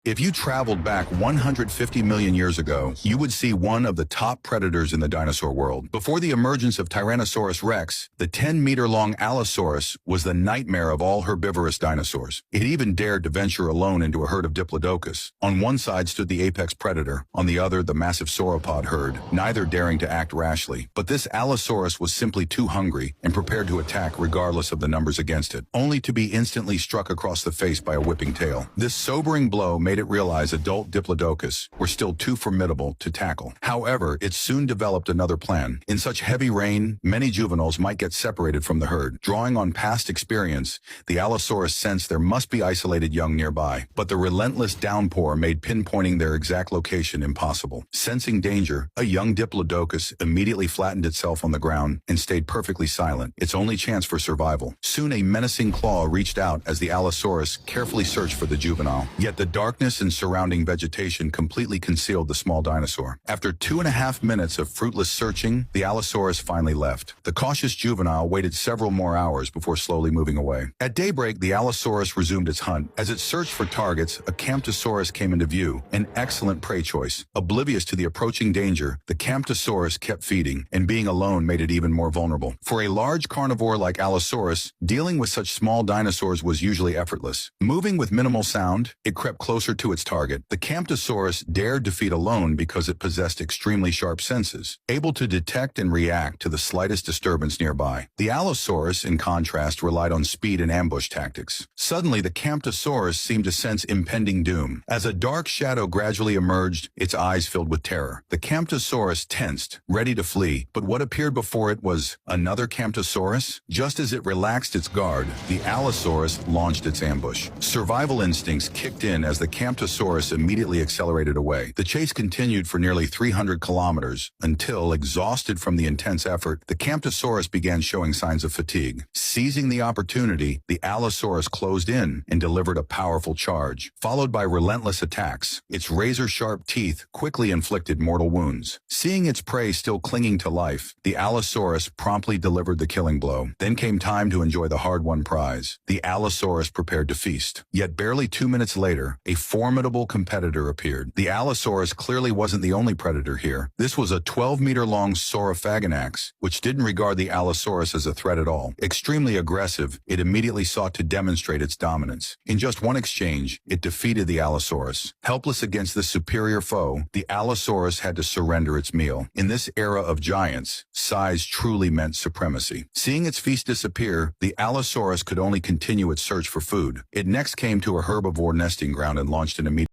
If you traveled back 150 million years ago, you would see one of the top predators in the dinosaur world. Before the emergence of Tyrannosaurus rex, the 10-meter-long Allosaurus was the nightmare of all herbivorous dinosaurs. It even dared to venture alone into a herd of Diplodocus. On one side stood the apex predator, on the other the massive sauropod herd, neither daring to act rashly. But this Allosaurus was simply too hungry and prepared to attack regardless of the numbers against it, only to be instantly struck across the face by a whipping tail. This sobering blow made it realize adult Diplodocus were still too formidable to tackle. However, it soon developed another plan. In such heavy rain, many juveniles might get separated from the herd. Drawing on past experience, the Allosaurus sensed there must be isolated young nearby, but the relentless downpour made pinpointing their exact location impossible. Sensing danger, a young Diplodocus immediately flattened itself on the ground and stayed perfectly silent, its only chance for survival. Soon a menacing claw reached out as the Allosaurus carefully searched for the juvenile. Yet the darkness and surrounding vegetation completely concealed the small dinosaur. After 2.5 minutes of fruitless searching, the Allosaurus finally left. The cautious juvenile waited several more hours before slowly moving away. At daybreak, the Allosaurus resumed its hunt. As it searched for targets, a Camptosaurus came into view, an excellent prey choice. Oblivious to the approaching danger, the Camptosaurus kept feeding, and being alone made it even more vulnerable. For a large carnivore like Allosaurus, dealing with such small dinosaurs was usually effortless. Moving with minimal sound, it crept closer to its target. The Camptosaurus dared to feed alone because it possessed extremely sharp senses, able to detect and react to the slightest disturbance nearby. The Allosaurus, in contrast, relied on speed and ambush tactics. Suddenly, the Camptosaurus seemed to sense impending doom. As a dark shadow gradually emerged, its eyes filled with terror. The Camptosaurus tensed, ready to flee, but what appeared before it was another Camptosaurus? Just as it relaxed its guard, the Allosaurus launched its ambush. Survival instincts kicked in as the Camptosaurus immediately accelerated away. The chase continued for nearly 300 kilometers until, exhausted from the intense effort, the Camptosaurus began showing signs of fatigue. Seizing the opportunity, the Allosaurus closed in and delivered a powerful charge, followed by relentless attacks. Its razor-sharp teeth quickly inflicted mortal wounds. Seeing its prey still clinging to life, the Allosaurus promptly delivered the killing blow. Then came time to enjoy the hard-won prize. The Allosaurus prepared to feast. Yet barely 2 minutes later, a formidable competitor appeared. The Allosaurus clearly wasn't the only predator here. This was a 12-meter-long Saurophaganax, which didn't regard the Allosaurus as a threat at all. Extremely aggressive, it immediately sought to demonstrate its dominance. In just one exchange, it defeated the Allosaurus. Helpless against this superior foe, the Allosaurus had to surrender its meal. In this era of giants, size truly meant supremacy. Seeing its feast disappear, the Allosaurus could only continue its search for food. It next came to a herbivore nesting ground and launched an immediate